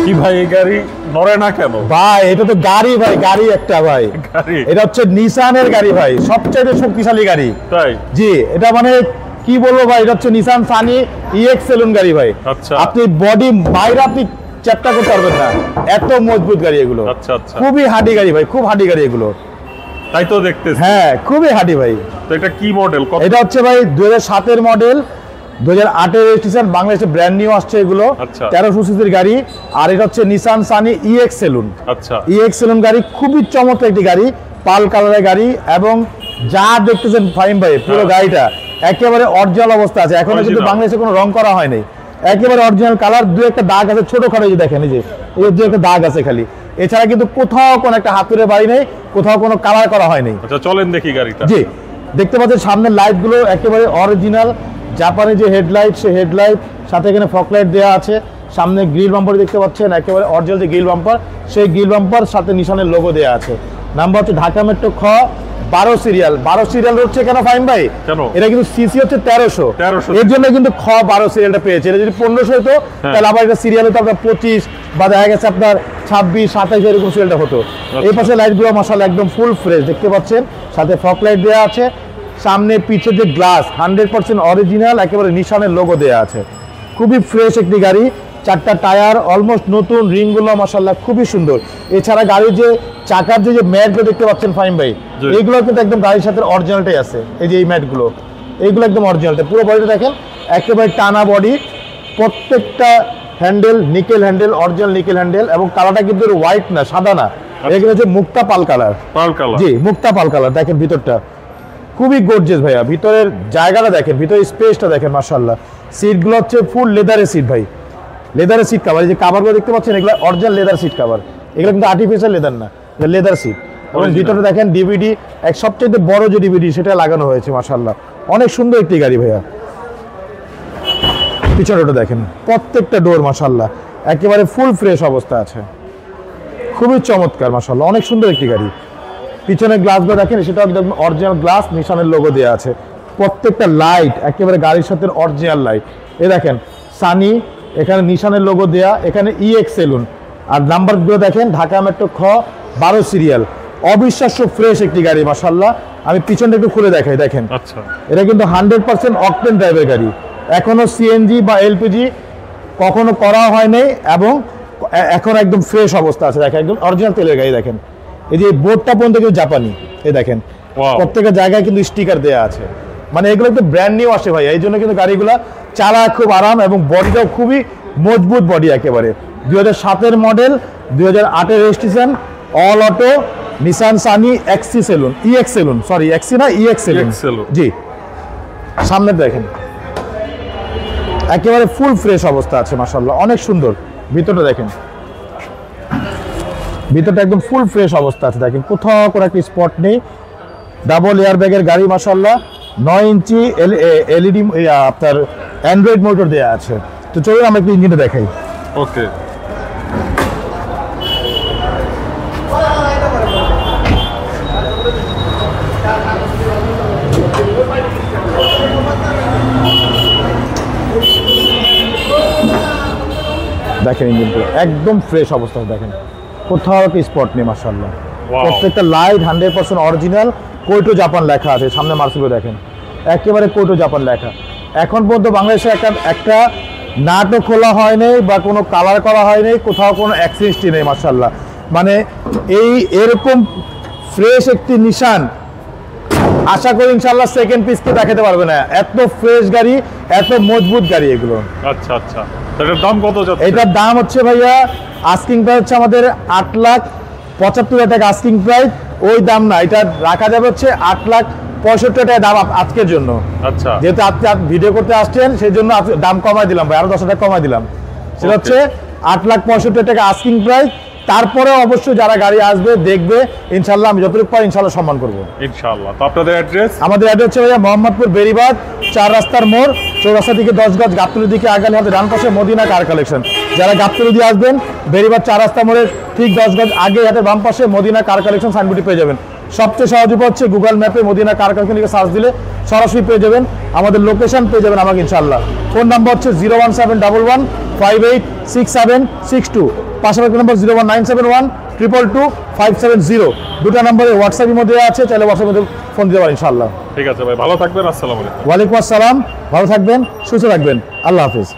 কি ভাই এই গাড়ি নড়ে না কেন ভাই? এটা তো গাড়ি ভাই, গাড়ি একটা ভাই। এটা হচ্ছে নিসানের গাড়ি ভাই, সবচেয়ে শক্তিশালী গাড়ি। তাই? জি, এটা মানে কি বলবো ভাই, এটা হচ্ছে নিসান সানি ইএক্স সেলুন গাড়ি ভাই। আচ্ছা। আপনি বডি বাইরে আপনি চ্যাপটা করতে পারবেন না, এত মজবুত গাড়ি এগুলো। আচ্ছা আচ্ছা, খুবই হাডি গাড়ি ভাই, খুব হাডি গাড়ি এগুলো। তাই তো দেখতেছি। হ্যাঁ, খুবই হাডি ভাই। তো এটা কি মডেল? এটা হচ্ছে ভাই 2007 এর মডেল, 2008 এর রেজিস্ট্রেশন, বাংলাদেশে ব্র্যান্ড নিউ আসছে এগুলো। আচ্ছা। 1300 সিসির গাড়ি। আর এটা হচ্ছে নিসান সানি ইএক্স সেলুন। আচ্ছা। ইএক্স সেলুন গাড়ি খুবই চমৎকার একটি গাড়ি, পাল কালারের গাড়ি। এবং যা দেখতেছেন ফাহিম ভাই, পুরো গাড়িটা একেবারে অরিজিনাল অবস্থা আছে, এখনো কিন্তু বাংলাদেশে কোনো রং করা হয়নি, একেবারে অরিজিনাল কালার। দুই একটা দাগ আছে ছোটখাটো, এই যে দেখেন, এই যে দুই একটা দাগ আছে খালি, এছাড়া কিন্তু কোথাও কোনো একটা হাতুড়ে বাড়ি নেই, কোথাও কোনো কালার করা হয়নি। আচ্ছা, চলেন দেখি গাড়িটা। জি, দেখতে পাচ্ছেন সামনের লাইট গুলো একেবারে অরিজিনাল জাপানি যে হেডলাইট, সেই হেডলাইট সাথে এখানে ফগ লাইট দেওয়া আছে। সামনে গ্রিল বাম্পার দেখতে পাচ্ছেন, একেবারে অরিজিনাল যে গ্রিল বাম্পার, সেই গ্রিল বাম্পার সাথে নিশানের লোগো দেওয়া আছে। নাম্বার হচ্ছে ঢাকা মেট্রো খ 12 সিরিয়াল। 12 সিরিয়াল হচ্ছে কেন ফাহিম ভাই? এটা কিন্তু সিসি হচ্ছে 1300, এর জন্য কিন্তু খ 12 সিরিয়ালটা পেয়েছে। এটা যদি 1500 হতো তাহলে আবার এটা সিরিয়াল হতো আপনার 25 বা দেখা গেছে আপনার 26, 27 এরকম সিরিয়ালটা হতো। এই পাশে লাইটগুলো মাশাআল্লাহ একদম ফুল ফ্রেশ দেখতে পাচ্ছেন, সাথে ফগ লাইট দেওয়া আছে। সামনে পিছের যে গ্লাস 100% অরিজিনাল, একেবারে নিশানের লোগো দেওয়া আছে। খুবই ফ্রেশ একটি গাড়ি, চারটা টায়ার অলমোস্ট নতুন, রিংগুলো মাশাআল্লাহ খুবই সুন্দর। এছাড়া গাড়ির যে চাকার যে ম্যাটগুলো দেখতে পাচ্ছেন ফাহিম ভাই, এইগুলো কিন্তু একদম গাড়ির সাথে অরিজিনালটাই আছে। এই যে এই ম্যাটগুলো, এইগুলো একদম অরিজিনালটা। পুরো বডিটা দেখেন একেবারে টানা বডি, প্রত্যেকটা handle nickel handle, original nickel handle. এবং কালারটা কিন্তু হোয়াইট না, সাদা না, এগুলো হচ্ছে মুক্তা পাল কালার। পাল কালার? জি, মুক্তা পাল কালার। দেখেন ভিতরটা খুবই গর্জিয়াস ভাইয়া, ভিতরের জায়গাটা দেখেন, ভিতরের স্পেসটা দেখেন মাশাআল্লাহ। সিটগুলো হচ্ছে ফুল লেদারের সিট ভাই, লেদারের সিট কাভার। এই যে কাভারগুলো দেখতে পাচ্ছেন, এগুলো অরিজিনাল লেদার সিট কাভার, এগুলো কিন্তু আর্টিফিশিয়াল লেদার না, এটা লেদার সিট। এবং ভিতরে দেখেন ডিভিডি, এক সবচেয়ে বড় যে ডিভিডি সেটা লাগানো হয়েছে মাশাআল্লাহ। অনেক সুন্দর একটি গাড়ি ভাইয়া। পিছনেটা দেখেন, প্রত্যেকটা ডোর মাশাআল্লাহ একেবারে ফুল ফ্রেশ অবস্থা আছে, খুবই চমৎকার মাশাআল্লাহ, অনেক সুন্দর একটি গাড়ি। পিছনের গ্লাসগুলো দেখেন, সেটা একদম অরিজিনাল গ্লাস, নিশানের লোগো দেওয়া আছে। প্রত্যেকটা লাইট একেবারে গাড়ির সাথে অরিজিনাল লাইট। এ দেখেন সানি, এখানে নিশানের লোগো দেয়া, এখানে ইএক্স সেলুন। আর নাম্বারগুলো দেখেন ঢাকা মেট্রো খ 12 সিরিয়াল। অবিশ্বাস্য ফ্রেশ একটি গাড়ি মাশাআল্লাহ। আমি পিছনটা একটু খুলে দেখাই, দেখেন। আচ্ছা। এটা কিন্তু 100% অকটেন ড্রাইভের গাড়ি, এখনো সিএনজি বা এলপিজি কখনো করা হয়নি, এবং এখন একদম ফ্রেশ অবস্থা আছে। দেখেন একদম অরিজিনাল তেলের গাড়ি। দেখেন এই যে বোর্ডটা পর্যন্ত কিন্তু জাপানি, এই দেখেন প্রত্যেকটা জায়গায় কিন্তু স্টিকার দেওয়া আছে। মানে এগুলো একটু ব্র্যান্ড নিউ আসে ভাই, এই জন্য কিন্তু গাড়িগুলো চালা খুব আরাম, এবং বডিটাও খুবই মজবুত বডি একেবারে। 2007 এর মডেল, 2008 এর registration, all auto, Nissan Sunny XE saloon, EX saloon, sorry XE না ইএক্স সেলুন। জি, সামনে দেখেন একেবারে ফুল ফ্রেশ অবস্থা আছে মাশাআল্লাহ, অনেক সুন্দর। ভিতরটা দেখেন, ভিতরটা একদম ফুল ফ্রেশ অবস্থা আছে, দেখেন কোথাও কোনো একটা স্পট নেই। ডাবল এয়ার ব্যাগের গাড়ি মাশাআল্লাহ, 9 ইঞ্চি এলইডি আপনার অ্যান্ড্রয়েড মোটর দেওয়া আছে। তো চলুন আমরা একটু ইঞ্জিনটা দেখাই। ওকে। দেখেন ইঞ্জিনটা একদম ফ্রেশ অবস্থা, দেখেন কোথাও একটা স্পট নেই মাশাআল্লাহ। প্রত্যেকটা লাইট 100% অরিজিনাল, কোইটো জাপান লেখা আছে। সামনে মার্সেলও দেখেন একেবারে কোইটো জাপান লেখা। এখন পর্যন্ত বাংলাদেশে একটা নাটও খোলা হয়নি বা কোনো কালার করা হয়নি, কোথাও কোনো অ্যাক্সিডেন্ট নেই মাশাআল্লাহ। মানে এরকম ফ্রেশ একটি নিশান আশা করি ইনশাআল্লাহ সেকেন্ড পিসকে দেখাতে পারবে না, এত ফ্রেশ গাড়ি, এত মজবুত গাড়ি এগুলো। আচ্ছা আচ্ছা, এটার দাম কত যাচ্ছে? এটার দাম হচ্ছে ভাইয়া আস্কিং প্রাইস হচ্ছে আমাদের 8,75,000 টাকা আস্কিং প্রাইস। ওই দাম না, এটা রাখা যাবে হচ্ছে 8,65,000 টাকা দাম আজকের জন্য। আচ্ছা, যেহেতু আপনি ভিডিও করতে আসছেন সেই জন্য দাম কমাই দিলাম ভাই, আরো 10 টাকা কমাই দিলাম। সেটা হচ্ছে 8,65,000 টাকা আস্কিং প্রাইস। তারপরে অবশ্যই যারা গাড়ি আসবে দেখবে ইনশাআল্লাহ আমি যতটুকু পারি ইনশাআল্লাহ সম্মান করবো ইনশাআল্লাহ। তো আপনাদের অ্যাড্রেস? আমাদের অ্যাড্রেস হচ্ছে ভাইয়া মোহাম্মদপুর বেরিবাদ 4 রাস্তার মোড়, চৌরাস্তা থেকে 10 গজ, গাবতলীর দিকে আগালে হাতে ডান পাশে মদিনা কার কালেকশন। যারা গাবতলী দিয়ে আসবেন বেরিবাদ 4 রাস্তা মোড়ের ঠিক 10 গজ আগে হাতে বাম পাশে মদিনা কার কালেকশন সাইনবোর্ডটি পেয়ে যাবেন। সবচেয়ে সহজ উপায় হচ্ছে গুগল ম্যাপে মদিনা কার কালেকশন লিখে সার্চ দিলে সরাসরি পেয়ে যাবেন, আমাদের লোকেশন পেয়ে যাবেন আমাকে ইনশাআল্লাহ। ফোন নাম্বার হচ্ছে 01711586762, পাশাপাশি নাম্বার 01971222570। দুটো নম্বরে হোয়াটসঅ্যাপের মধ্যে আছে, চাইলে হোয়াটসঅ্যাপের মধ্যে ফোন দিতে পারেন ইনশাআল্লাহ। ঠিক আছে ভাই, ভালো থাকবেন। আসসালামু আলাইকুম। ওয়ালাইকুম আসসালাম, ভালো থাকবেন, সুস্থ থাকবেন, আল্লাহ হাফিজ।